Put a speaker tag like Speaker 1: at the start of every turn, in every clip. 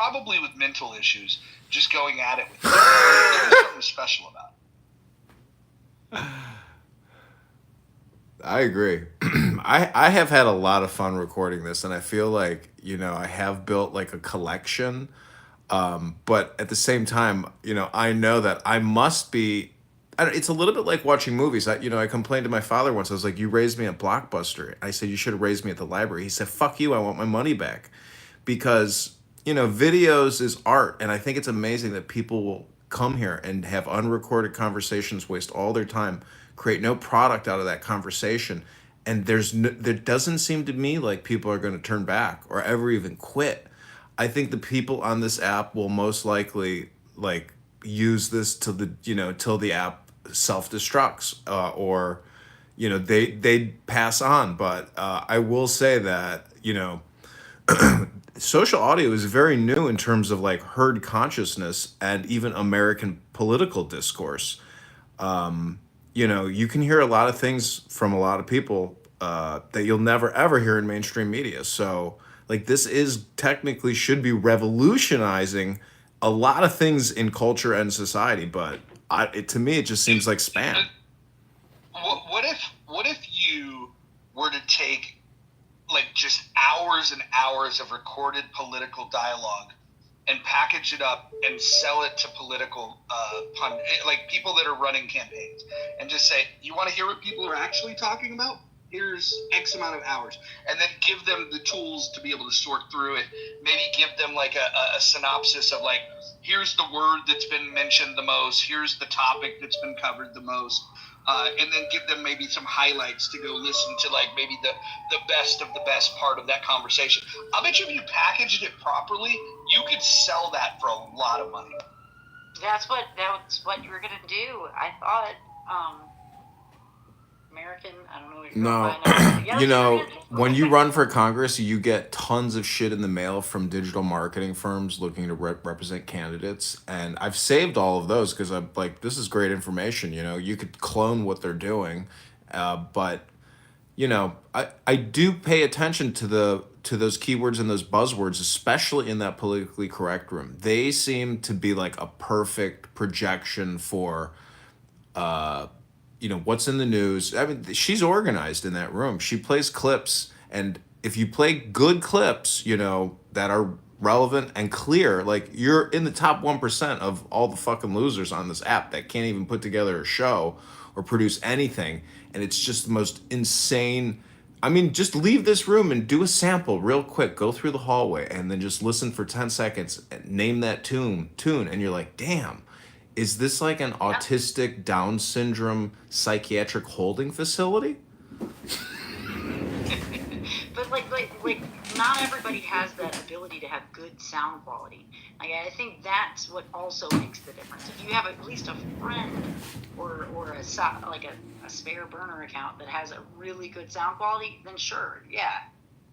Speaker 1: probably with mental issues, just going at it with you. There's something special about it.
Speaker 2: I agree. I have had a lot of fun recording this, and I feel like, I have built like a collection. But at the same time, I know that I must be. It's a little bit like watching movies. I complained to my father once. I was like, "You raised me at Blockbuster." I said, "You should have raised me at the library." He said, "Fuck you. I want my money back," because videos is art, and I think it's amazing that people will come here and have unrecorded conversations, waste all their time, create no product out of that conversation, and there doesn't seem to me like people are going to turn back or ever even quit. I think the people on this app will most likely like use this till the app self destructs, or they pass on. But I will say that social audio is very new in terms of like herd consciousness and even American political discourse. You can hear a lot of things from a lot of people that you'll never ever hear in mainstream media. So, like, this is technically should be revolutionizing a lot of things in culture and society. But to me, it just seems like spam.
Speaker 1: What if you were to take like just hours and hours of recorded political dialogue and package it up and sell it to political like people that are running campaigns, and just say, you want to hear what people are actually talking about? Here's X amount of hours, and then give them the tools to be able to sort through it. Maybe give them like a synopsis of like, here's the word that's been mentioned the most, here's the topic that's been covered the most, and then give them maybe some highlights to go listen to, like maybe the best of the best part of that conversation. I'll bet you if you packaged it properly, you could sell that for a lot of money.
Speaker 3: That's what you were gonna do. I thought. American, I don't know what you're
Speaker 2: No, when you run for Congress, you get tons of shit in the mail from digital marketing firms looking to represent candidates, and I've saved all of those because I'm like, this is great information. You could clone what they're doing, but I do pay attention to those keywords and those buzzwords, especially in that politically correct room. They seem to be like a perfect projection for what's in the news. I mean, she's organized in that room. She plays clips, and if you play good clips, that are relevant and clear, like, you're in the top 1% of all the fucking losers on this app that can't even put together a show or produce anything, and it's just the most insane. I mean, just leave this room and do a sample real quick. Go through the hallway and then just listen for 10 seconds and name that tune, and you're like, damn, is this like an autistic Down syndrome psychiatric holding facility?
Speaker 3: But like, not everybody has that ability to have good sound quality. Like, I think that's what also makes the difference. If you have at least a friend or a spare burner account that has a really good sound quality, then sure, yeah.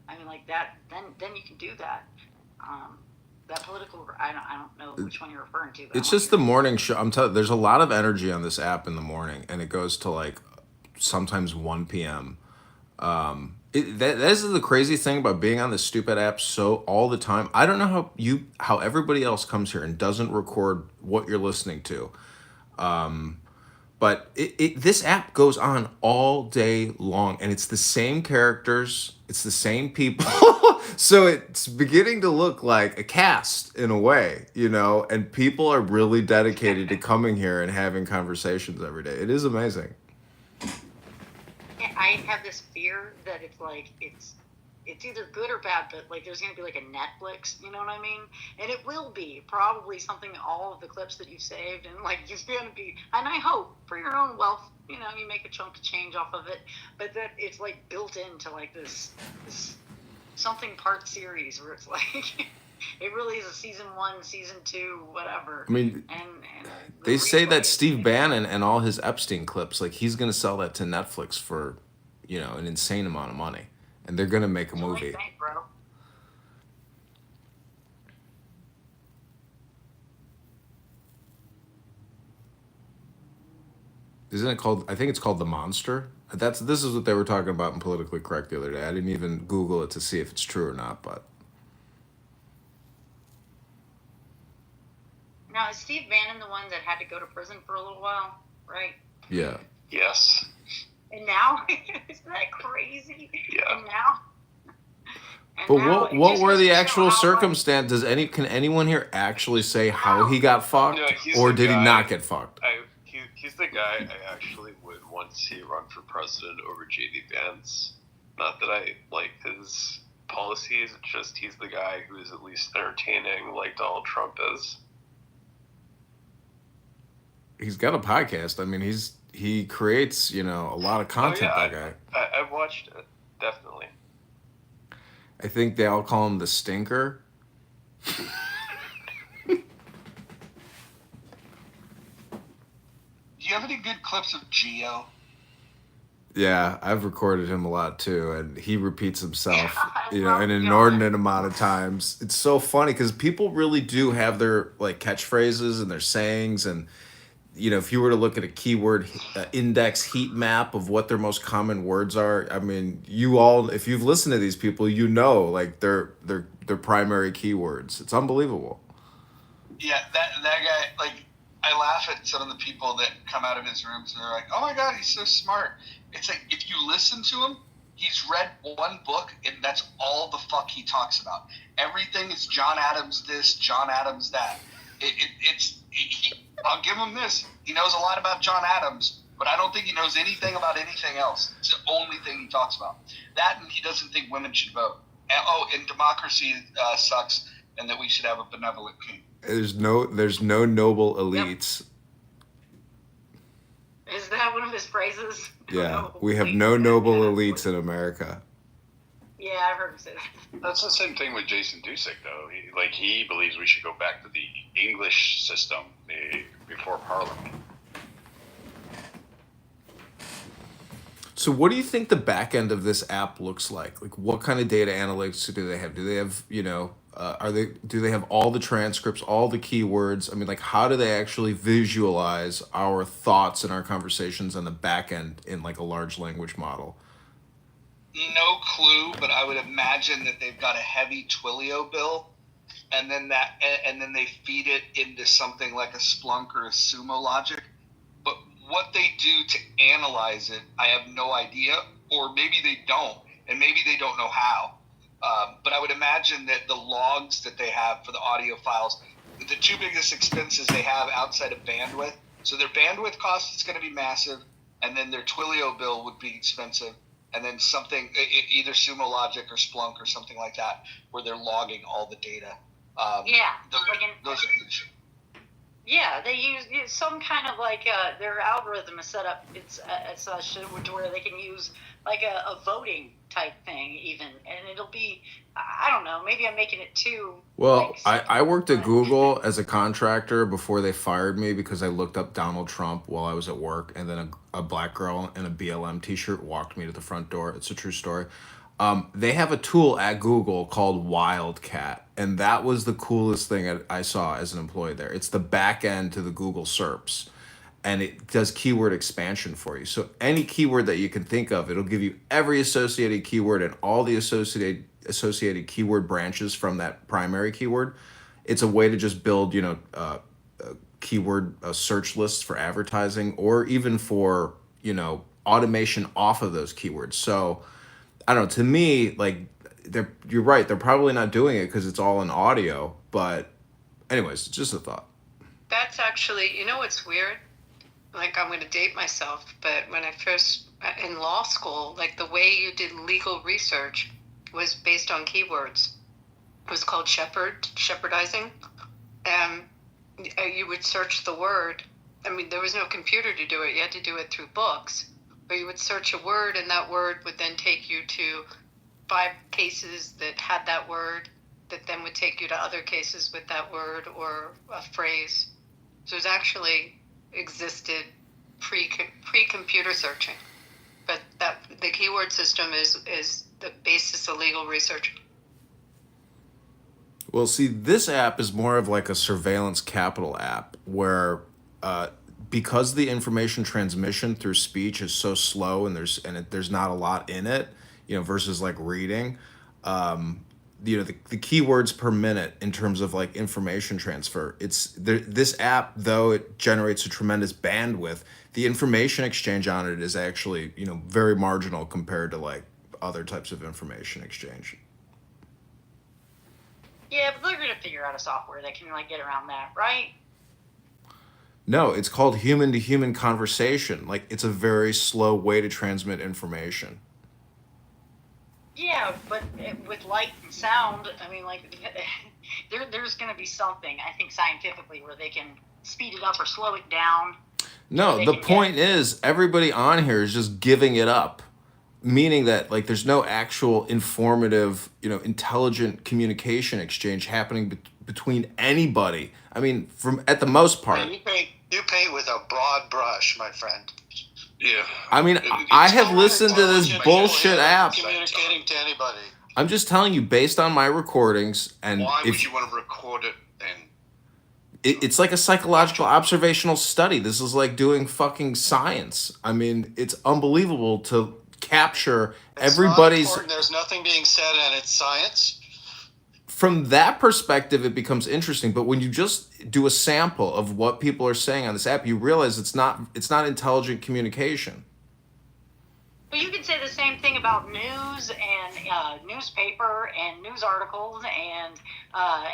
Speaker 3: I mean, like that, then you can do that. That political, I don't know which one you're referring to.
Speaker 2: It's just the morning show. I'm telling. There's a lot of energy on this app in the morning, and it goes to like sometimes 1 p.m. This is the crazy thing about being on this stupid app so all the time. I don't know how everybody else comes here and doesn't record what you're listening to. But this app goes on all day long, and it's the same characters, it's the same people. So it's beginning to look like a cast in a way, and people are really dedicated to coming here and having conversations every day. It is amazing.
Speaker 3: Yeah, I have this fear that it's like it's either good or bad, but like there's going to be like a Netflix, you know what I mean? And it will be probably something, all of the clips that you've saved, and like it's going to be, and I hope for your own wealth, you make a chunk of change off of it, but that it's like built into like this something part series where it's like it really is a season 1, season 2, whatever.
Speaker 2: I mean, and they say that Steve Bannon and all his Epstein clips, like, he's going to sell that to Netflix for, an insane amount of money. And they're going to make a movie.
Speaker 3: Think, bro.
Speaker 2: Isn't it called, I think it's called The Monster? This is what they were talking about in Politically Correct the other day. I didn't even Google it to see if it's true or not, but
Speaker 3: Now, is Steve Bannon the one that had to go to prison for a little while, right?
Speaker 2: Yeah.
Speaker 4: Yes.
Speaker 3: And now, isn't that crazy?
Speaker 4: Yeah.
Speaker 3: And now,
Speaker 2: But
Speaker 3: now it
Speaker 2: what
Speaker 3: just
Speaker 2: were
Speaker 3: goes
Speaker 2: the
Speaker 3: to show
Speaker 2: actual
Speaker 3: how
Speaker 2: circumstances? Can anyone here actually say how he got fucked,
Speaker 4: No, he's
Speaker 2: or
Speaker 4: the
Speaker 2: did he
Speaker 4: guy-
Speaker 2: not get fucked?
Speaker 4: He's the guy I actually would want to see run for president over J.D. Vance. Not that I like his policies, it's just he's the guy who is at least entertaining, like Donald Trump is.
Speaker 2: He's got a podcast. I mean, he creates a lot of content.
Speaker 4: Oh, yeah,
Speaker 2: That
Speaker 4: guy. I've watched it, definitely.
Speaker 2: I think they all call him the Stinker.
Speaker 1: Do you have any good clips of Geo?
Speaker 2: Yeah, I've recorded him a lot too, and he repeats himself,
Speaker 3: I love
Speaker 2: an
Speaker 3: Geo.
Speaker 2: inordinate amount of times. It's so funny because people really do have their like catchphrases and their sayings, and if you were to look at a keyword index heat map of what their most common words are, I mean, if you've listened to these people, like their primary keywords. It's unbelievable.
Speaker 1: Yeah, that guy, like, I laugh at some of the people that come out of his rooms and they're like, oh my God, he's so smart. It's like, if you listen to him, he's read one book and that's all the fuck he talks about. Everything is John Adams this, John Adams that. I'll give him this. He knows a lot about John Adams, but I don't think he knows anything about anything else. It's the only thing he talks about. That, and he doesn't think women should vote. And democracy sucks, and that we should have a benevolent king.
Speaker 2: There's no noble elites.
Speaker 3: Is that one of his phrases?
Speaker 2: Yeah, we have no noble elites in America.
Speaker 3: Yeah, I've heard him say that.
Speaker 4: That's the same thing with Jason Dusick, though. He believes we should go back to the English system before Parliament.
Speaker 2: So what do you think the back end of this app looks like? Like, what kind of data analytics do they have? Do they have, do they have all the transcripts, all the keywords? I mean, like, how do they actually visualize our thoughts and our conversations on the back end in like a large language model?
Speaker 1: No clue, but I would imagine that they've got a heavy Twilio bill, and then they feed it into something like a Splunk or a Sumo Logic. But what they do to analyze it, I have no idea, or maybe they don't, and maybe they don't know how. But I would imagine that the logs that they have for the audio files, the two biggest expenses they have outside of bandwidth, so their bandwidth cost is going to be massive, and then their Twilio bill would be expensive, and then something, either Sumo Logic or Splunk or something like that, where they're logging all the data.
Speaker 3: Yeah, they use some kind of like their algorithm is set up. It's such to where they can use like a voting type thing even, and it'll be, I don't know, maybe I'm making it too.
Speaker 2: Well, I worked at Google as a contractor before they fired me because I looked up Donald Trump while I was at work, and then a black girl in a BLM t-shirt walked me to the front door. It's a true story. They have a tool at Google called Wildcat, and that was the coolest thing I saw as an employee there. It's the back end to the Google SERPs, and it does keyword expansion for you. So any keyword that you can think of, it'll give you every associated keyword and all the associated keyword branches from that primary keyword. It's a way to just build, keyword search lists for advertising, or even for, automation off of those keywords. So I don't know, to me, like, you're right, they're probably not doing it because it's all in audio, but anyways, just a thought.
Speaker 5: That's actually, what's weird? Like, I'm going to date myself, but when I first, in law school, like, the way you did legal research was based on keywords. It was called shepherdizing. And you would search the word. I mean, there was no computer to do it. You had to do it through books. But you would search a word, and that word would then take you to 5 cases that had that word, that then would take you to other cases with that word or a phrase. So it actually existed pre-computer searching. But that the keyword system is the basis of legal research.
Speaker 2: Well, see, this app is more of like a surveillance capital app where because the information transmission through speech is so slow and there's not a lot in it, versus like reading, the keywords per minute in terms of like information transfer. It's there, this app, though it generates a tremendous bandwidth, the information exchange on it is actually, very marginal compared to like other types of information exchange.
Speaker 3: Yeah, but they're gonna figure out a software that can like get around that, right?
Speaker 2: No, it's called human to human conversation. Like it's a very slow way to transmit information.
Speaker 3: Yeah, but with light and sound, I mean, like, there's going to be something, I think, scientifically, where they can speed it up or slow it down.
Speaker 2: No, the point is everybody on here is just giving it up, meaning that like there's no actual informative, intelligent communication exchange happening between anybody. I mean, from at the most part.
Speaker 6: You paint with a broad brush, my friend.
Speaker 4: Yeah.
Speaker 2: I mean, I have listened to this bullshit app.
Speaker 6: Communicating to anybody.
Speaker 2: I'm just telling you, based on my recordings, and
Speaker 6: why would you want to record it then?
Speaker 2: It's like a psychological observational study. This is like doing fucking science. I mean, it's unbelievable to capture everybody's.
Speaker 6: There's nothing being said, and it's science.
Speaker 2: From that perspective, it becomes interesting. But when you just do a sample of what people are saying on this app, you realize it's not intelligent communication.
Speaker 3: But you can say the same thing about news and newspaper and news articles and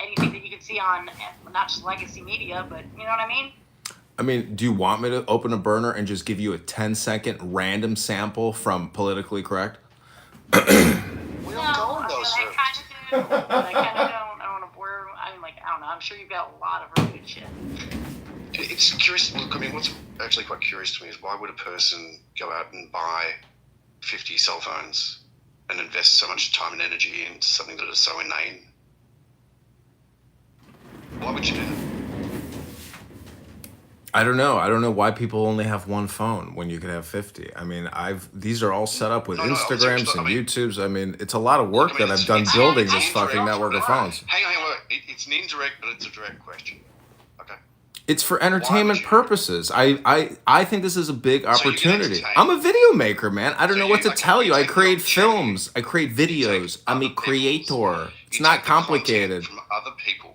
Speaker 3: anything that you can see on not just legacy media, but you know what I mean?
Speaker 2: I mean, do you want me to open a burner and just give you a 10-second random sample from Politically Correct?
Speaker 6: We don't go in those rooms.
Speaker 3: I kind of don't. I don't want to bore. I'm like, I don't know. I'm sure you've got a lot of really good shit.
Speaker 6: It's curious. Look, I mean, what's actually quite curious to me is why would a person go out and buy 50 cell phones and invest so much time and energy into something that is so inane? Why would you do that?
Speaker 2: I don't know. I don't know why people only have one phone when you could have 50. I mean, these are all set up with Instagrams and YouTubes. I mean, it's a lot of work that I've done building this fucking network of phones.
Speaker 6: Hang on. It's an indirect, but it's a direct question. Okay.
Speaker 2: It's for entertainment purposes. I think this is a big opportunity. I'm a video maker, man. I don't know what to tell you. I create films. I create videos. I'm a creator. It's not complicated.
Speaker 6: From other people.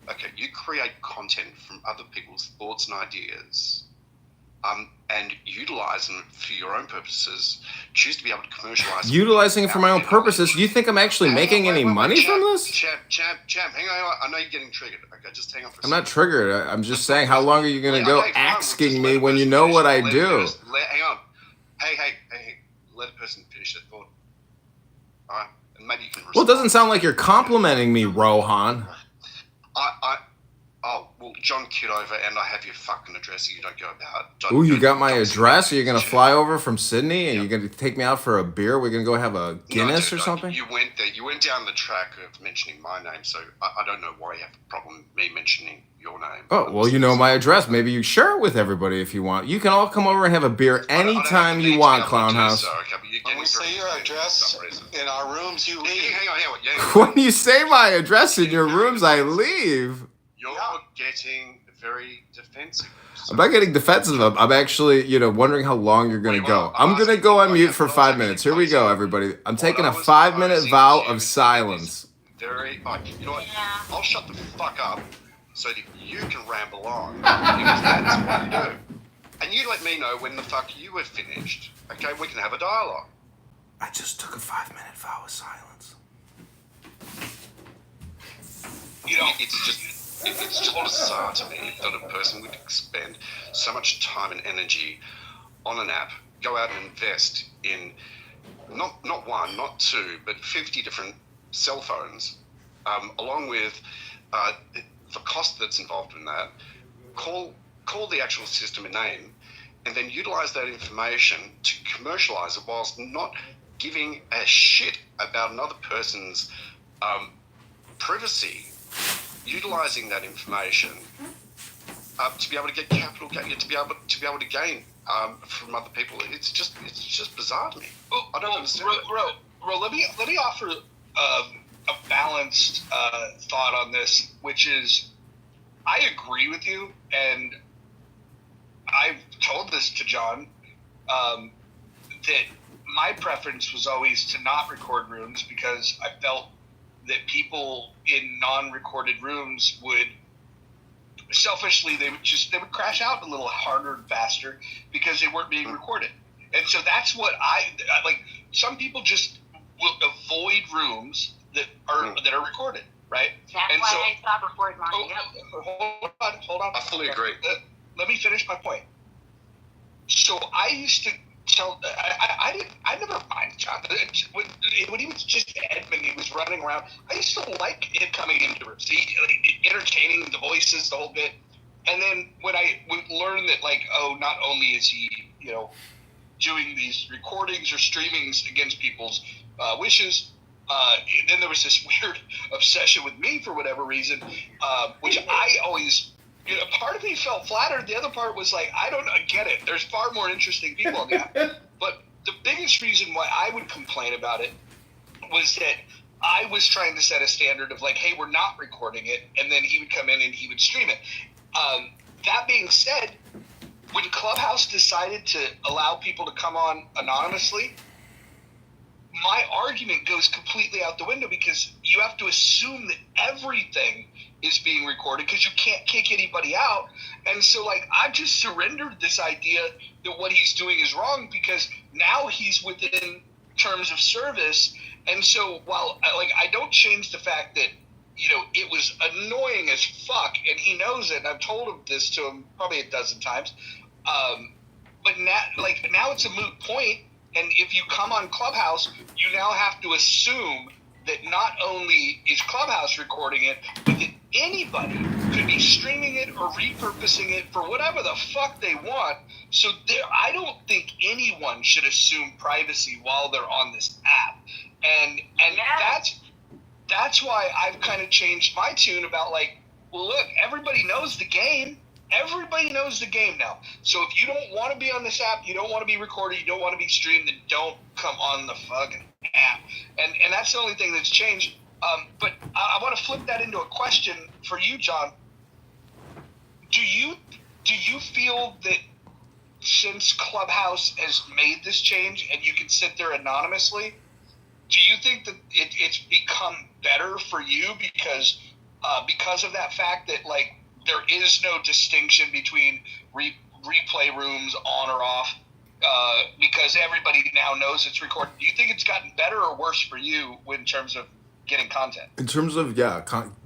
Speaker 6: Okay, you create content from other people's thoughts and ideas, and utilize them for your own purposes. Choose to be able to commercialize.
Speaker 2: Utilizing it for my own purposes. Do you think I'm actually making any money from this?
Speaker 6: Champ, hang on. I know you're getting triggered. Okay, just hang on for a second.
Speaker 2: I'm not triggered. I'm just saying, how long are you going to go asking me when you know what I do?
Speaker 6: Hang on. Hey. Let a person finish their thought. All right, and maybe you can.
Speaker 2: Well, it doesn't sound like you're complimenting me, Rohan.
Speaker 6: Well, John Kitover, and I have your fucking address so you don't go about.
Speaker 2: Ooh, you got my address? Are you going to fly over from Sydney and you're going to take me out for a beer? We're going to go have a Guinness or something?
Speaker 6: You went there. You went down the track of mentioning my name, so I don't know why you have a problem with me mentioning your name.
Speaker 2: Oh, well, you know my address. Maybe you share it with everybody if you want. You can all come over and have a beer anytime you want, Clown House.
Speaker 6: When we say your address in our rooms, you leave. Hang on.
Speaker 2: When you say my address in your rooms, I leave.
Speaker 6: You're getting very defensive.
Speaker 2: I'm not getting defensive. I'm actually, wondering how long you're going to go. I'm going to go on mute for 5 minutes. Here we go, everybody. I'm taking a 5-minute vow of silence.
Speaker 6: You know what? I'll shut the fuck up so that you can ramble on. Because that's what you do. And you let me know when the fuck you have finished. Okay, we can have a dialogue.
Speaker 2: I just took a 5-minute vow of silence.
Speaker 6: It's just bizarre to me that a person would expend so much time and energy on an app, go out and invest in not one, not two, but 50 different cell phones, along with the cost that's involved in that, call the actual system a name, and then utilize that information to commercialize it whilst not giving a shit about another person's privacy. Utilizing that information to be able to get capital, to be able to gain from other people, it's just bizarre to me. I don't understand.
Speaker 1: Bro, let me offer a balanced thought on this, which is, I agree with you, and I've told this to John, that my preference was always to not record rooms because I felt that people in non-recorded rooms would selfishly they would crash out a little harder and faster because they weren't being recorded. And so that's what I like. Some people just will avoid rooms that are recorded, right?
Speaker 3: That's
Speaker 1: and
Speaker 3: why
Speaker 1: so,
Speaker 3: I stopped recording mine.
Speaker 1: Hold on.
Speaker 6: I fully agree.
Speaker 1: Let me finish my point. So I used to tell I never mind John when he was just Edmund, he was running around. I used to like him coming into rooms, entertaining the voices, the whole bit. And then when I would learn that, like, oh, not only is he, doing these recordings or streamings against people's wishes, then there was this weird obsession with me for whatever reason, which I always, part of me felt flattered. The other part was like, I don't get it. There's far more interesting people on the app. But the biggest reason why I would complain about it was that I was trying to set a standard of like, hey, we're not recording it. And then he would come in and he would stream it. That being said, when Clubhouse decided to allow people to come on anonymously, my argument goes completely out the window because you have to assume that everything is being recorded because you can't kick anybody out. And so, like, I've just surrendered this idea that what he's doing is wrong because now he's within terms of service. And so while, I don't change the fact that, it was annoying as fuck, and he knows it, and I've told him this to him probably a dozen times. But now it's a moot point, and if you come on Clubhouse, you now have to assume that not only is Clubhouse recording it, but that anybody could be streaming it or repurposing it for whatever the fuck they want. So I don't think anyone should assume privacy while they're on this app. And that's why I've kind of changed my tune about like, well, look, everybody knows the game. Everybody knows the game now. So if you don't want to be on this app, you don't want to be recorded, you don't want to be streamed, then don't come on the fucking app. And that's the only thing that's changed. But I want to flip that into a question for you, John. Do you feel that since Clubhouse has made this change and you can sit there anonymously, do you think that it's become better for you because of that fact that like there is no distinction between replay rooms on or off because everybody now knows it's recorded? Do you think it's gotten better or worse for you in terms of getting content?
Speaker 2: In terms of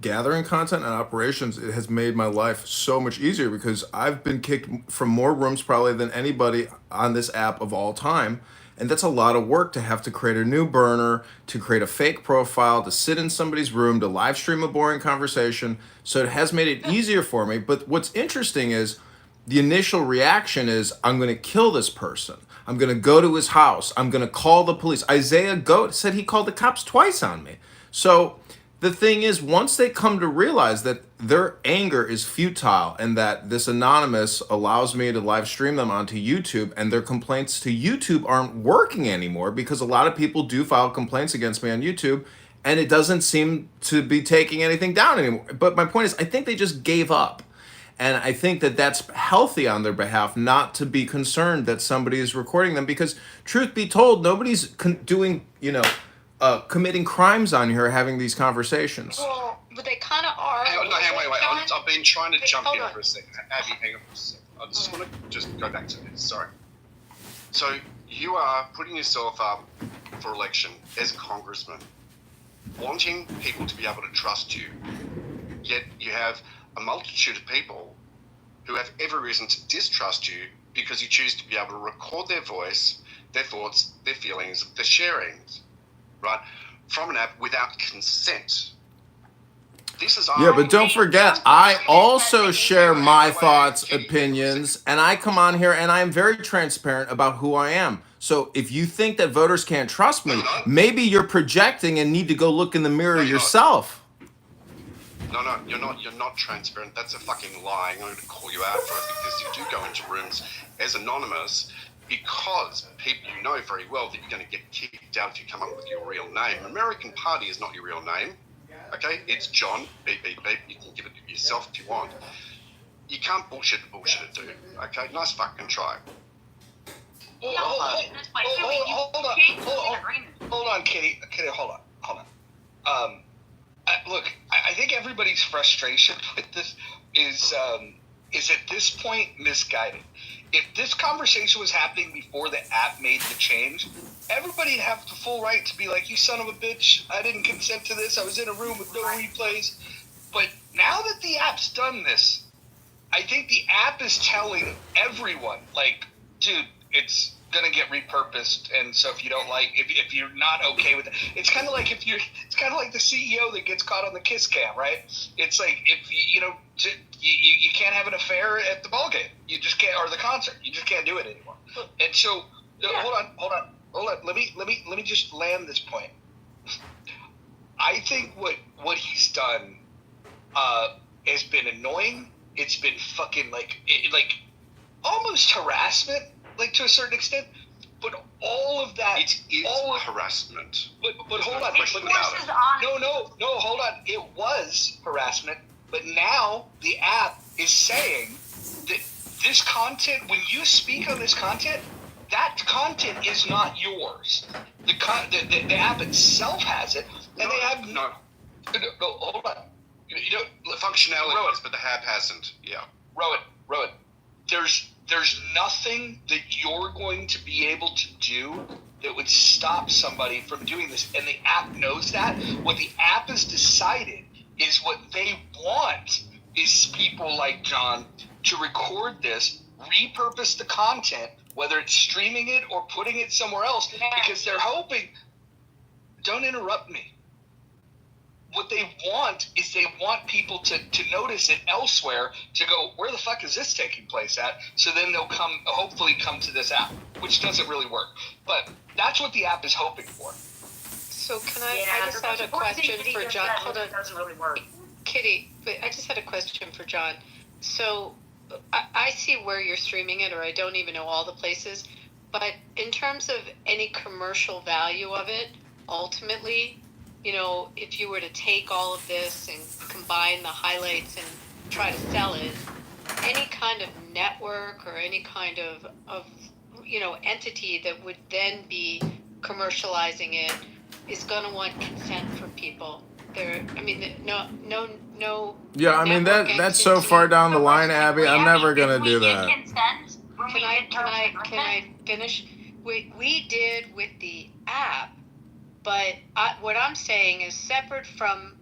Speaker 2: gathering content and operations, it has made my life so much easier because I've been kicked from more rooms probably than anybody on this app of all time. And that's a lot of work to have to create a new burner, to create a fake profile, to sit in somebody's room, to live stream a boring conversation. So it has made it easier for me. But what's interesting is the initial reaction is, I'm going to kill this person. I'm going to go to his house. I'm going to call the police. Isaiah Goat said he called the cops twice on me. So the thing is, once they come to realize that their anger is futile and that this anonymous allows me to live stream them onto YouTube, and their complaints to YouTube aren't working anymore because a lot of people do file complaints against me on YouTube and it doesn't seem to be taking anything down anymore. But my point is, I think they just gave up. And I think that that's healthy on their behalf, not to be concerned that somebody is recording them, because truth be told, nobody's doing, committing crimes on here having these conversations.
Speaker 5: Well, but they kind of are.
Speaker 6: Hang on, wait. I've been trying to jump in
Speaker 5: on.
Speaker 6: for a second. Abby, hang on for a second. I just want to just go back to this. Sorry. So you are putting yourself up for election as a congressman, wanting people to be able to trust you, yet you have a multitude of people who have every reason to distrust you because you choose to be able to record their voice, their thoughts, their feelings, their sharings, right, from an app without consent. This is
Speaker 2: But don't forget, I also share my thoughts, opinions, and I come on here and I'm very transparent about who I am. So if you think that voters can't trust me, maybe you're projecting and need to go look in the mirror yourself.
Speaker 6: No, you're not. You're not transparent. That's a fucking lie. I'm going to call you out for it because you do go into rooms as anonymous because people, you know very well that you're going to get kicked out if you come up with your real name. American Party is not your real name. Okay, it's John, beep, beep, beep. You can give it to yourself if you want. You can't bullshit it, dude. Okay, nice fucking try.
Speaker 1: Hold on, Kitty. Kitty, hold on. look, I think everybody's frustration with this is at this point misguided. If this conversation was happening before the app made the change, everybody'd have the full right to be like, you son of a bitch, I didn't consent to this, I was in a room with no replays. But now that the app's done this, I think the app is telling everyone, like, dude, it's gonna get repurposed, and so if you don't like, if you're not okay with it, it's kind of like it's kind of like the CEO that gets caught on the kiss cam, right? It's like if you can't have an affair at the ball game, you just can't, or the concert, you just can't do it anymore. And so, hold on, let me just land this point. I think what he's done has been annoying. It's been fucking like almost harassment, like to a certain extent. But all of that,
Speaker 6: It is harassment.
Speaker 1: But hold on.
Speaker 6: question
Speaker 1: But
Speaker 6: about it.
Speaker 1: no, hold on. It was harassment, but now the app is saying that this content, when you speak on this content, that content is not yours. The app itself has it, and they have
Speaker 6: no
Speaker 1: hold on.
Speaker 6: functionality, but the app hasn't. Yeah.
Speaker 1: Rowan, there's nothing that you're going to be able to do that would stop somebody from doing this, and the app knows that. What the app has decided is what they want is people like John to record this, repurpose the content, whether it's streaming it or putting it somewhere else, because they're hoping. Don't interrupt me. What they want is they want people to notice it elsewhere, to go, where the fuck is this taking place at? So then they'll hopefully come to this app, which doesn't really work. But that's what the app is hoping for.
Speaker 5: So can I just had a question for John. Hold on.
Speaker 3: It doesn't really work.
Speaker 5: Kitty, but I just had a question for John. So I see where you're streaming it, or I don't even know all the places. But in terms of any commercial value of it, ultimately, if you were to take all of this and combine the highlights and try to sell it, any kind of network or any kind of entity that would then be commercializing it is going to want consent from people. No.
Speaker 2: Yeah, I mean that's so far down the line, Abby. I'm never gonna do that.
Speaker 5: Can I finish? We did with the app, but what I'm saying is separate from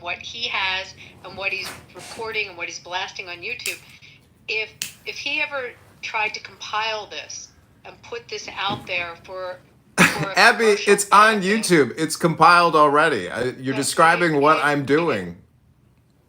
Speaker 5: what he has and what he's recording and what he's blasting on YouTube. If he ever tried to compile this and put this out there for
Speaker 2: Abby, it's on YouTube. It's compiled already. You're describing what I'm doing.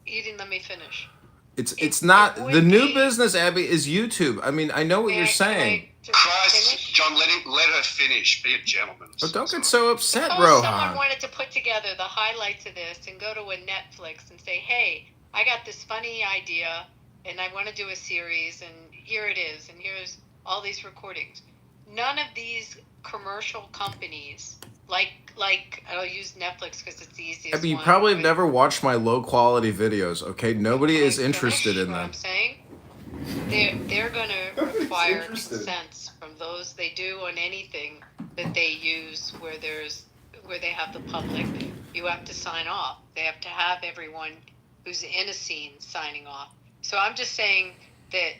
Speaker 5: You didn't let me finish.
Speaker 2: It's not the new business, Abby, is YouTube. I mean, I know what you're saying.
Speaker 6: Christ, John, let her finish. Be a gentleman.
Speaker 2: But don't get so upset,
Speaker 5: Suppose someone
Speaker 2: Rohan.
Speaker 5: wanted to put together the highlights of this and go to a Netflix and say, hey, I got this funny idea and I want to do a series and here it is and here's all these recordings. None of these commercial companies, like I'll use Netflix because it's the easiest
Speaker 2: Abby, you
Speaker 5: one,
Speaker 2: probably have
Speaker 5: but-
Speaker 2: never watched my low quality videos, okay? Nobody
Speaker 5: Can I
Speaker 2: is interested
Speaker 5: finish
Speaker 2: in
Speaker 5: what
Speaker 2: them.
Speaker 5: I'm saying? They're going to require consents from those they do on anything that they use where they have the public. You have to sign off. They have to have everyone who's in a scene signing off. So I'm just saying that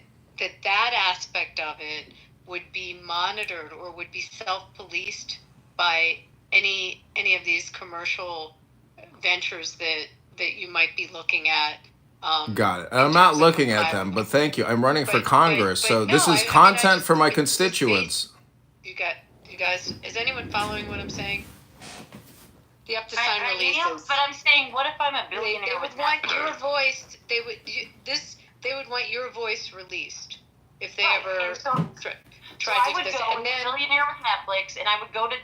Speaker 5: aspect of it would be monitored or would be self-policed by any of these commercial ventures that you might be looking at.
Speaker 2: Got it. And I'm not looking at them, but thank you. I'm running for Congress, so
Speaker 5: no,
Speaker 2: this is
Speaker 5: I
Speaker 2: content for my
Speaker 5: it's
Speaker 2: constituents.
Speaker 5: You guys, is anyone following what I'm saying? You have to sign
Speaker 3: I
Speaker 5: releases.
Speaker 3: am, but I'm saying, what if I'm a
Speaker 5: They
Speaker 3: billionaire?
Speaker 5: would
Speaker 3: with
Speaker 5: want
Speaker 3: Netflix?
Speaker 5: your voice. They would want your voice released if they
Speaker 3: Right,
Speaker 5: ever
Speaker 3: and so
Speaker 5: tried
Speaker 3: I
Speaker 5: to
Speaker 3: would
Speaker 5: do this.
Speaker 3: go
Speaker 5: And
Speaker 3: with
Speaker 5: then
Speaker 3: billionaire with Netflix, and I would go to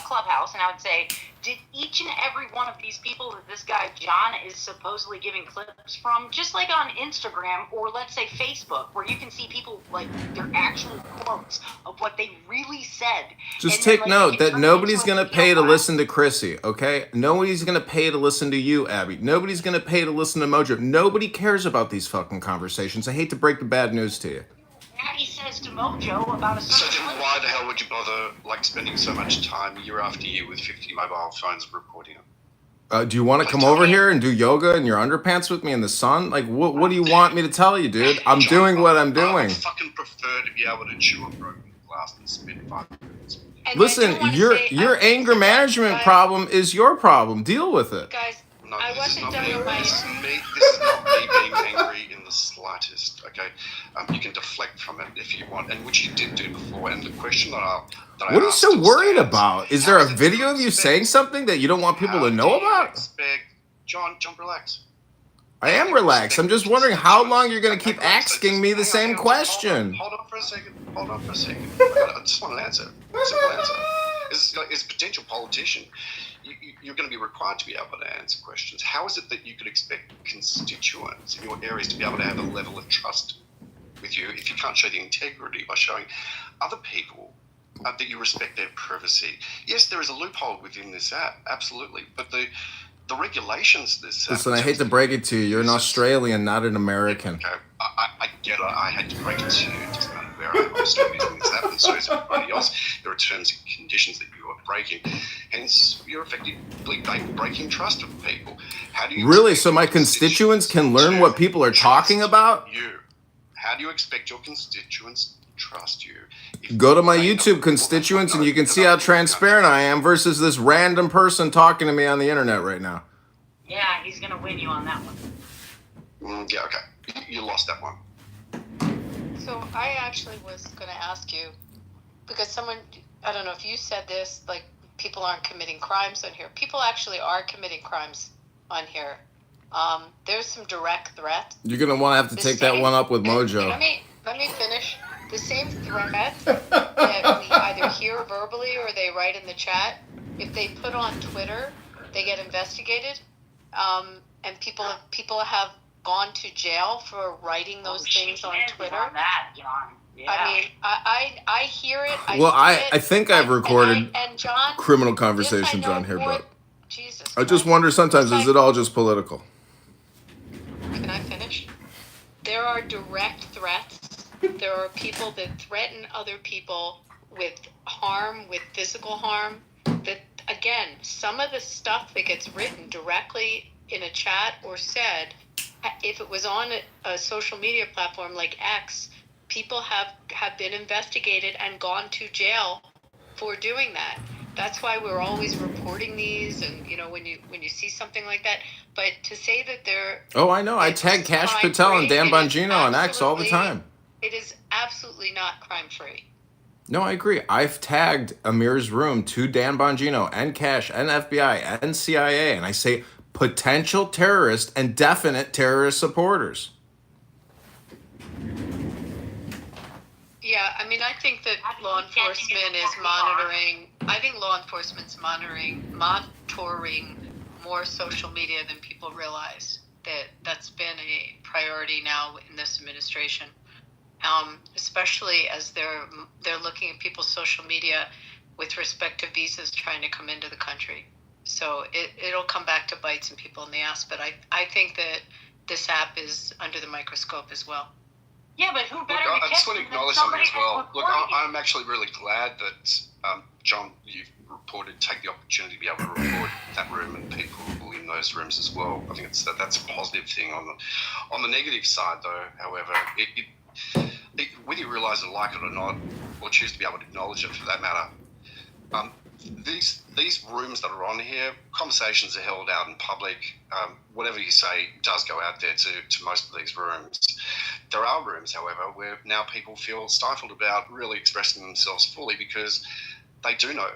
Speaker 3: Clubhouse, and I would say, did each and every one of these people that this guy John is supposedly giving clips from, just like on Instagram or let's say Facebook, where you can see people like their actual quotes of what they really said.
Speaker 2: Just
Speaker 3: and then,
Speaker 2: take
Speaker 3: like,
Speaker 2: note
Speaker 3: they can
Speaker 2: that
Speaker 3: turn it
Speaker 2: nobody's
Speaker 3: into a
Speaker 2: going to
Speaker 3: video
Speaker 2: pay to
Speaker 3: file.
Speaker 2: listen to Chrissy, okay? Nobody's going to pay to listen to you, Abby. Nobody's going to pay to listen to Mojo. Nobody cares about these fucking conversations. I hate to break the bad news to you.
Speaker 3: Abby says to Mojo about a
Speaker 6: So
Speaker 3: certain
Speaker 6: then why the hell would you bother spending so much time year after year with 50 mobile phones reporting it?
Speaker 2: Do you want to come over here and do yoga in your underpants with me in the sun? Like, what do you want me to tell you, dude? I'm
Speaker 6: John,
Speaker 2: doing what I'm
Speaker 6: I
Speaker 2: doing.
Speaker 6: would fucking prefer to be able to chew a broken glass than spend 5 minutes.
Speaker 5: And
Speaker 2: Listen, your anger management problem is your problem. Deal with it.
Speaker 5: Guys,
Speaker 6: No,
Speaker 5: I
Speaker 6: this
Speaker 5: wasn't
Speaker 6: is not
Speaker 5: done
Speaker 6: me.
Speaker 5: with my.
Speaker 6: This is not me being angry in the slightest. Okay, you can deflect from it if you want, and which you did do before. And the question that I
Speaker 2: What are you
Speaker 6: asked
Speaker 2: so
Speaker 6: still
Speaker 2: worried
Speaker 6: stands.
Speaker 2: about? Is
Speaker 6: How
Speaker 2: there a
Speaker 6: is it that you
Speaker 2: video of you
Speaker 6: expect-
Speaker 2: saying something that you don't want people
Speaker 6: how
Speaker 2: to know
Speaker 6: do you
Speaker 2: about?
Speaker 6: expect- John, relax.
Speaker 2: I am relaxed. I'm just wondering how long you're going to keep asking me the same question.
Speaker 6: Hold on for a second. I just want an answer. Simple answer. As a potential politician, you're going to be required to be able to answer questions. How is it that you could expect constituents in your areas to be able to have a level of trust with you if you can't show the integrity by showing other people that you respect their privacy? Yes, there is a loophole within this app, absolutely, but the regulations of this app.
Speaker 2: Listen, I hate to break it to you. You're an Australian, not an American.
Speaker 6: Okay, I get it. I had to break it to you. It doesn't matter where I'm still using this app, and so is everybody else. There are terms and conditions that you are breaking. Hence, you're effectively breaking trust with people. How do you
Speaker 2: Really?
Speaker 6: expect
Speaker 2: So my
Speaker 6: your
Speaker 2: constituents can learn
Speaker 6: to
Speaker 2: what people are talking
Speaker 6: trust
Speaker 2: about?
Speaker 6: You. How do you expect your constituents to trust you? If
Speaker 2: Go to my
Speaker 6: they
Speaker 2: YouTube
Speaker 6: know-
Speaker 2: constituents and you can
Speaker 6: No,
Speaker 2: see how transparent I am versus this random person talking to me on the internet right now.
Speaker 3: Yeah, he's gonna win you on that one.
Speaker 6: Yeah, okay. You lost that one.
Speaker 5: So I actually was going to ask you, because someone, I don't know if you said this, like people aren't committing crimes on here. People actually are committing crimes on here. There's some direct threats.
Speaker 2: You're going to want to have to take that one up with Mojo.
Speaker 5: Let me finish. The same threats that we either hear verbally or they write in the chat, if they put on Twitter, they get investigated. And people have gone to jail for writing those things on Twitter.
Speaker 3: On that, John. Yeah.
Speaker 5: I mean, I hear it.
Speaker 2: I think I've recorded
Speaker 5: and John,
Speaker 2: criminal
Speaker 5: this
Speaker 2: conversations
Speaker 5: I know
Speaker 2: on here,
Speaker 5: more-
Speaker 2: but
Speaker 5: Jesus
Speaker 2: I just
Speaker 5: Christ.
Speaker 2: wonder sometimes,
Speaker 5: This
Speaker 2: is
Speaker 5: I-
Speaker 2: it all just political?
Speaker 5: Can I finish? There are direct threats. There are people that threaten other people with harm, with physical harm. That, again, some of the stuff that gets written directly in a chat or said, if it was on a social media platform like X, people have been investigated and gone to jail for doing that. That's why we're always reporting these, and when you see something like that. But to say that they're
Speaker 2: I know. I tag Cash Patel and Dan Bongino on X all the time.
Speaker 5: It is absolutely not crime-free.
Speaker 2: No, I agree. I've tagged Amir's room to Dan Bongino and Cash and FBI and CIA, and I say potential terrorist and definite terrorist supporters.
Speaker 5: Yeah, I mean, I think that law enforcement is monitoring. I think law enforcement's monitoring more social media than people realize. That's been a priority now in this administration, especially as they're looking at people's social media with respect to visas trying to come into the country. So it'll come back to bite some people in the ass. But I think that this app is under the microscope as well.
Speaker 3: Yeah, but who better
Speaker 6: Look,
Speaker 3: to
Speaker 6: I just
Speaker 3: catch
Speaker 6: want to
Speaker 3: it than
Speaker 6: acknowledge something
Speaker 3: somebody
Speaker 6: as well.
Speaker 3: that's
Speaker 6: Look,
Speaker 3: reporting it?
Speaker 6: I'm actually really glad that, John, you've take the opportunity to be able to report that room and people in those rooms as well. I think that's a positive thing. On the negative side, though, however, whether you realise it, like it or not, or choose to be able to acknowledge it for that matter, these rooms that are on here, conversations are held out in public. Whatever you say does go out there to most of these rooms. There are rooms, however, where now people feel stifled about really expressing themselves fully because they do know,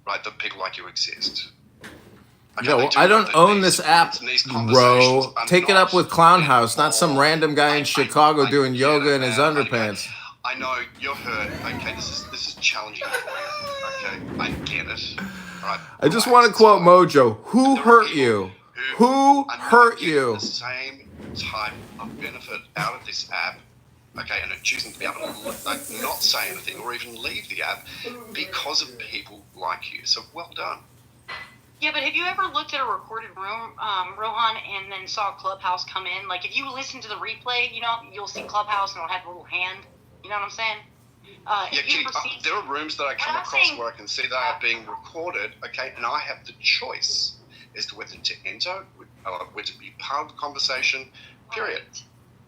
Speaker 6: right, that people like you exist. Okay,
Speaker 2: Yeah,
Speaker 6: they
Speaker 2: well,
Speaker 6: do
Speaker 2: I
Speaker 6: know
Speaker 2: don't
Speaker 6: that
Speaker 2: own
Speaker 6: these
Speaker 2: this app,
Speaker 6: rooms and these
Speaker 2: bro.
Speaker 6: conversations are
Speaker 2: Take it
Speaker 6: not
Speaker 2: up with Clown House, not some
Speaker 6: all-
Speaker 2: random guy in Chicago doing
Speaker 6: get
Speaker 2: yoga
Speaker 6: it,
Speaker 2: in his
Speaker 6: man.
Speaker 2: underpants.
Speaker 6: I know you're hurt. Okay, this is challenging for you. Okay, I get it. Right.
Speaker 2: I just want to quote Mojo. Who
Speaker 6: There are
Speaker 2: hurt
Speaker 6: people
Speaker 2: you?
Speaker 6: who
Speaker 2: Who
Speaker 6: are not
Speaker 2: hurt
Speaker 6: getting
Speaker 2: you?
Speaker 6: the same type of benefit out of this app, okay, and are choosing to be able to not say anything or even leave the app because of people like you. So well done.
Speaker 3: Yeah, but have you ever looked at a recorded room, Rohan, and then saw Clubhouse come in? Like, if you listen to the replay, you'll see Clubhouse and it'll have a little hand. You know what I'm saying?
Speaker 6: Yeah,
Speaker 3: If you
Speaker 6: Kitty,
Speaker 3: ever see-
Speaker 6: there are rooms that I come
Speaker 3: I'm
Speaker 6: across
Speaker 3: saying-
Speaker 6: where I can see they are being recorded, okay, and I have the choice as to whether to enter, whether to be part of the conversation, period.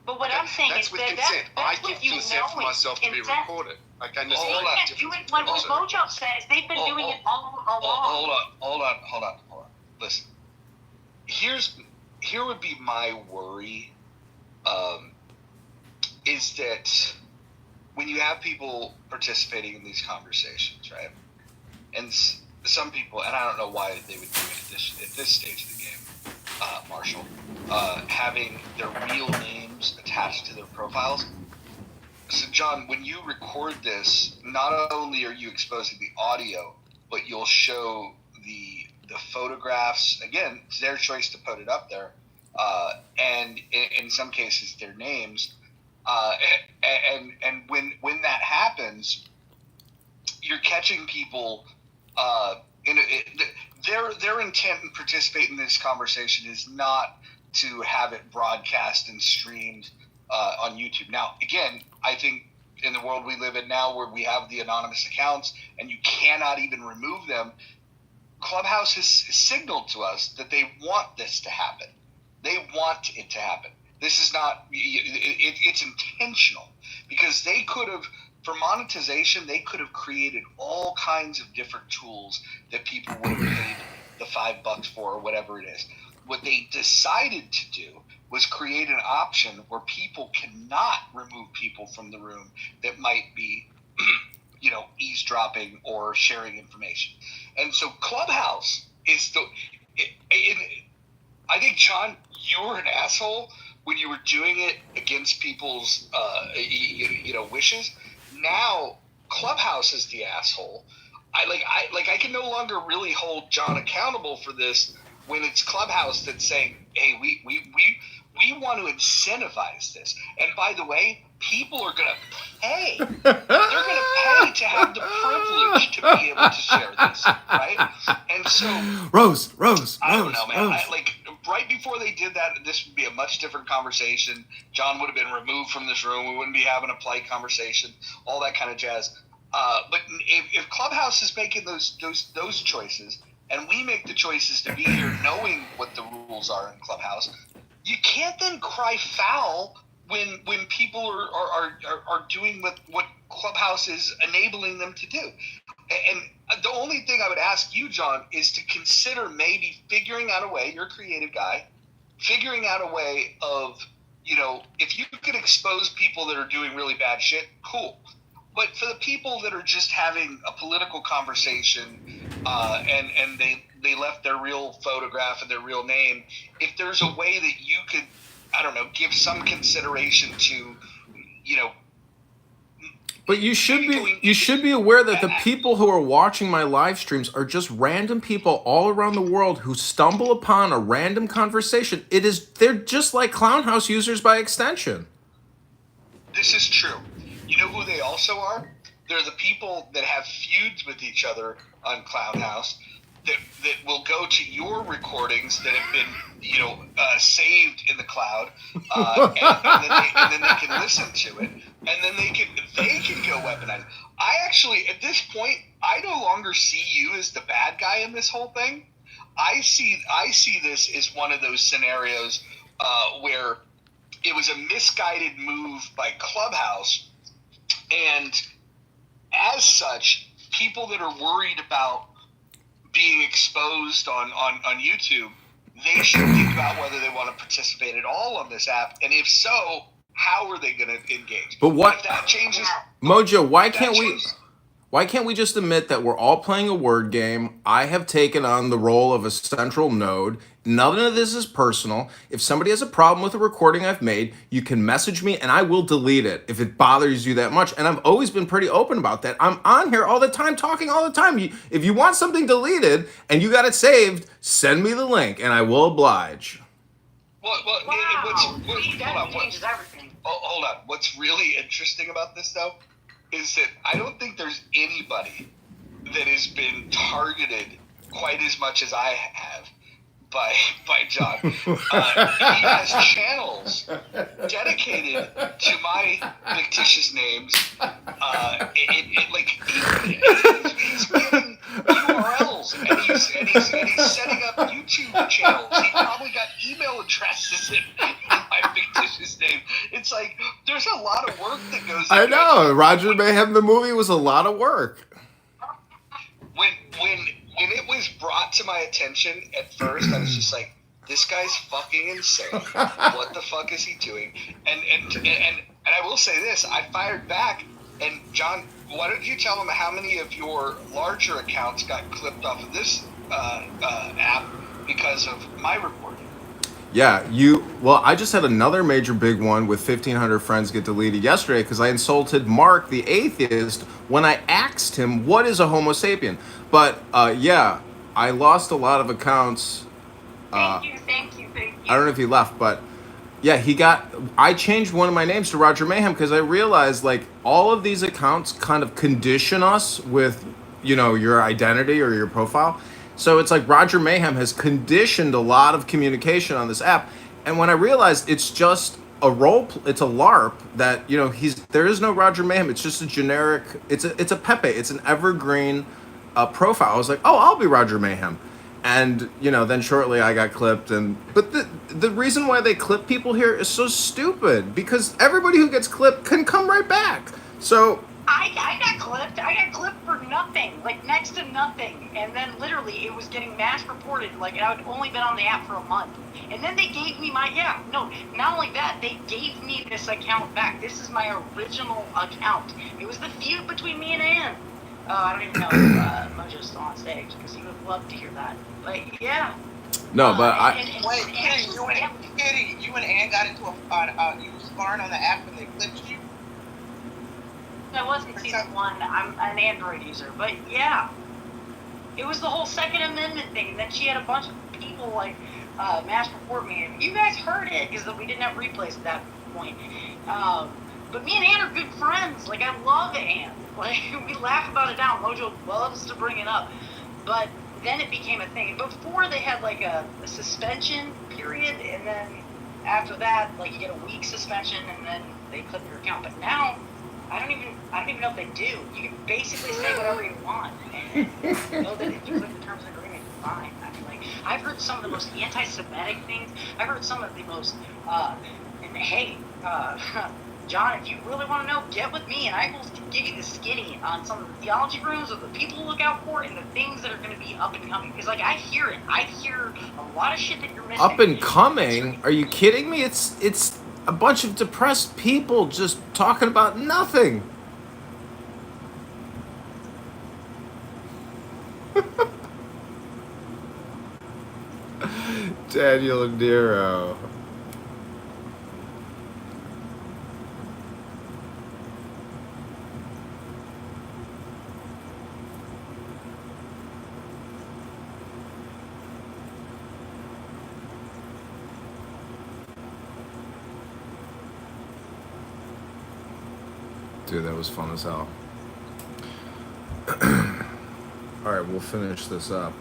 Speaker 7: But what I'm saying
Speaker 6: That's
Speaker 7: is
Speaker 6: with
Speaker 7: that
Speaker 6: consent. I
Speaker 7: that's
Speaker 6: give
Speaker 7: what you
Speaker 6: consent
Speaker 7: know
Speaker 6: for
Speaker 7: is
Speaker 6: myself to be
Speaker 7: consent.
Speaker 6: recorded. Okay, and there's
Speaker 7: They
Speaker 6: a lot of
Speaker 7: can't do
Speaker 6: difference
Speaker 7: it when
Speaker 6: between the two.
Speaker 7: Mojo says they've been doing it all along.
Speaker 1: Hold on. Listen, here would be my worry, is that when you have people participating in these conversations, right? And some people, and I don't know why they would do it at this stage of the game, Marshall, having their real names attached to their profiles. So, John, when you record this, not only are you exposing the audio, but you'll show the photographs. Again, it's their choice to put it up there, and in some cases, their names. And when that happens, you're catching people. Their intent in participating in this conversation is not to have it broadcast and streamed on YouTube. Now, again, I think in the world we live in now, where we have the anonymous accounts and you cannot even remove them, Clubhouse has signaled to us that they want this to happen. They want it to happen. This is not. It's intentional, because they could have. For monetization, they could have created all kinds of different tools that people would have paid the $5 for, or whatever it is. What they decided to do was create an option where people cannot remove people from the room that might be, eavesdropping or sharing information. And so Clubhouse is I think, John, you were an asshole when you were doing it against people's, wishes. Now Clubhouse is the asshole. I can no longer really hold John accountable for this when it's Clubhouse that's saying, hey, we want to incentivize this. And by the way, people are going to pay. They're going to pay to have the privilege to be able to share this, right? And so
Speaker 2: Rose.
Speaker 1: I don't know, man. Right before they did that, this would be a much different conversation. John would have been removed from this room. We wouldn't be having a polite conversation, all that kind of jazz. But if Clubhouse is making those choices, and we make the choices to be here knowing what the rules are in Clubhouse, you can't then cry foul when people are doing what Clubhouse is enabling them to do. And the only thing I would ask you, John, is to consider maybe figuring out a way, you're a creative guy, figuring out a way of, if you could expose people that are doing really bad shit, cool. But for the people that are just having a political conversation, and they left their real photograph and their real name, if there's a way that you could, I don't know, give some consideration to,
Speaker 2: But you should be aware that the people who are watching my live streams are just random people all around the world who stumble upon a random conversation. They're just like Clownhouse users by extension.
Speaker 1: This is true. You know who they also are? They're the people that have feuds with each other on Clownhouse that will go to your recordings that have been, saved in the cloud, and then they can listen to it, and then they can go weaponize. I actually, at this point, I no longer see you as the bad guy in this whole thing. I see this as one of those scenarios where it was a misguided move by Clubhouse, and as such, people that are worried about being exposed on YouTube, they should think about whether they want to participate at all on this app, and if so, how are they going to engage?
Speaker 2: But what
Speaker 1: if that changes,
Speaker 2: Mojo? Why can't we just admit that we're all playing a word game? I have taken on the role of a central node. None of this is personal. If somebody has a problem with a recording I've made, you can message me and I will delete it if it bothers you that much. And I've always been pretty open about that. I'm on here all the time, talking all the time. If you want something deleted and you got it saved, send me the link and I will oblige.
Speaker 3: That changes everything.
Speaker 1: Hold on. What's really interesting about this, though, is that I don't think there's anybody that has been targeted quite as much as I have by John. He has channels dedicated to my fictitious names. He's getting URLs, and he's setting up YouTube channels. He probably got email addresses in my fictitious name. It's like there's a lot of work that goes into
Speaker 2: I know.
Speaker 1: it.
Speaker 2: Roger Mayhem, the movie, was a lot of work.
Speaker 1: When it was brought to my attention at first, I was just like, this guy's fucking insane. What the fuck is he doing? And I will say this, I fired back, and John, why don't you tell them how many of your larger accounts got clipped off of this app because of my reporting?
Speaker 2: Yeah, I just had another major big one with 1,500 friends get deleted yesterday because I insulted Mark, the atheist, when I asked him, what is a Homo sapien? But yeah, I lost a lot of accounts.
Speaker 7: Thank you.
Speaker 2: I don't know if he left, but yeah, I changed one of my names to Roger Mayhem because I realized like all of these accounts kind of condition us with, your identity or your profile. So it's like Roger Mayhem has conditioned a lot of communication on this app. And when I realized it's just it's a LARP that, there is no Roger Mayhem. It's just a generic, it's a Pepe. It's an evergreen profile. I was like, oh, I'll be Roger Mayhem. And, then shortly I got clipped. But the reason why they clip people here is so stupid because everybody who gets clipped can come right back. So
Speaker 3: I got clipped. I got clipped for nothing, like next to nothing. And then literally it was getting mass reported. Like I'd only been on the app for a month. And then they gave me not only that, they gave me this account back. This is my original account. It was the feud between me and Ann. I don't even know if Mojo's still on stage because he would love to hear that. But yeah.
Speaker 2: No, but
Speaker 8: Wait, Kitty, you and Ann got into you were sparring on the app when they clipped you?
Speaker 3: I wasn't season 1. I'm an Android user, but yeah, it was the whole Second Amendment thing. And then she had a bunch of people like mass report me, and you guys heard it because we didn't have replays at that point. But me and Ann are good friends. Like I love Ann. Like we laugh about it now. Mojo loves to bring it up, but then it became a thing. Before they had like a suspension period, and then after that, like you get a week suspension, and then they clip your account. But now. I don't even know if they do. You can basically say whatever you want, and know that if you click the terms and agreement, you're fine. I mean, like I've heard some of the most anti-Semitic things. I've heard some of the most. And hey, John, if you really want to know, get with me, and I will give you the skinny on some of the theology rooms of the people to look out for and the things that are going to be up and coming. Because like I hear it. I hear a lot of shit that you're missing.
Speaker 2: Up and coming? Are you kidding me? It's a bunch of depressed people just talking about nothing. Daniel Nero. Dude, that was fun as hell. Alright, we'll finish this up.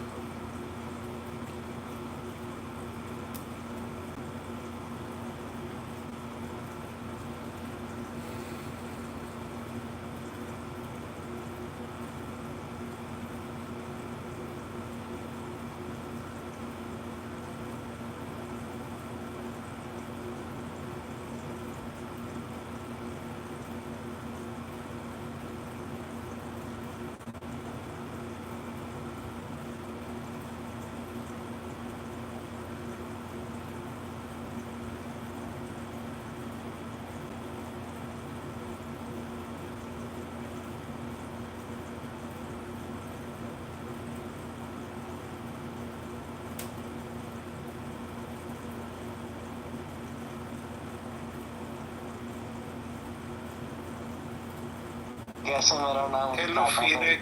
Speaker 8: Hello, Fide.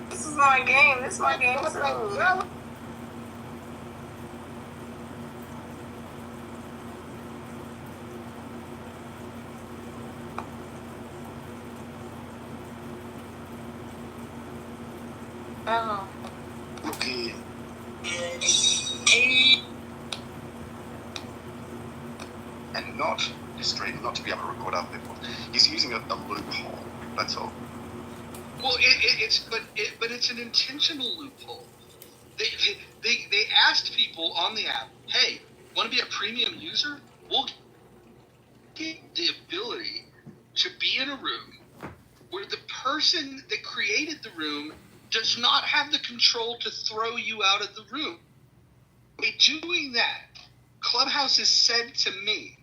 Speaker 8: This is my game. What's up?
Speaker 3: Oh.
Speaker 8: Okay.
Speaker 6: and not stream, not to be able to record other people. He's using a loophole. That's all.
Speaker 1: Well, but it's an intentional loophole. They asked people on the app, hey, want to be a premium user? We'll give the ability to be in a room where the person that created the room does not have the control to throw you out of the room. By doing that, Clubhouse has said to me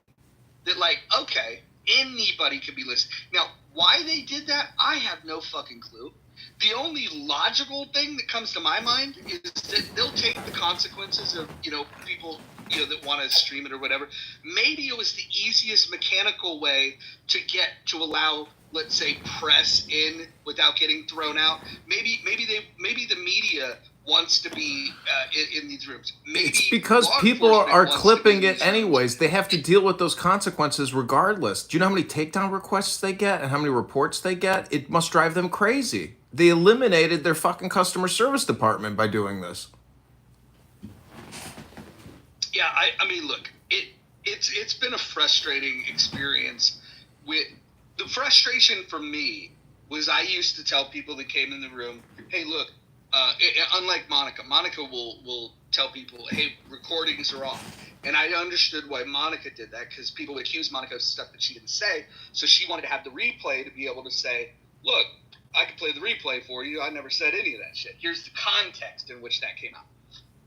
Speaker 1: that, like, okay, anybody could be listening. Now, why they did that, I have no fucking clue. The only logical thing that comes to my mind is that they'll take the consequences of, people, that want to stream it or whatever. Maybe it was the easiest mechanical way to allow, let's say, press in without getting thrown out. Maybe the media wants to be in these rooms. Maybe
Speaker 2: it's because
Speaker 1: law
Speaker 2: people
Speaker 1: enforcement
Speaker 2: are
Speaker 1: wants to be
Speaker 2: clipping
Speaker 1: in
Speaker 2: it
Speaker 1: these rooms.
Speaker 2: anyways. They have to deal with those consequences regardless. Do you know how many takedown requests they get and how many reports they get? It must drive them crazy. They eliminated their fucking customer service department by doing this.
Speaker 1: Yeah, I mean, look, it's been a frustrating experience. With the frustration for me was I used to tell people that came in the room, hey, look, unlike Monica will tell people, hey, recordings are off. And I understood why Monica did that, because people accused Monica of stuff that she didn't say. So she wanted to have the replay to be able to say, look, I can play the replay for you. I never said any of that shit. Here's the context in which that came out.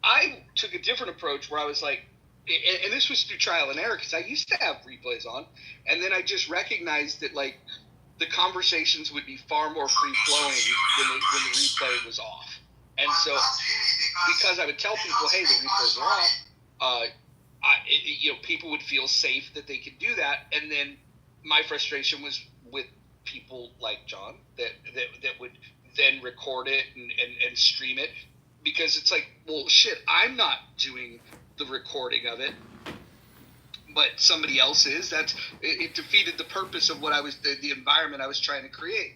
Speaker 1: I took a different approach where I was like, and this was through trial and error, because I used to have replays on, and then I just recognized that, like, the conversations would be far more free-flowing when the replay was off. And so, because I would tell people, hey, the replays are off, people would feel safe that they could do that. And then my frustration was with people like John that would then record it and stream it, because it's like, well, shit, I'm not doing the recording of it, but somebody else is. It defeated the purpose of what the environment I was trying to create.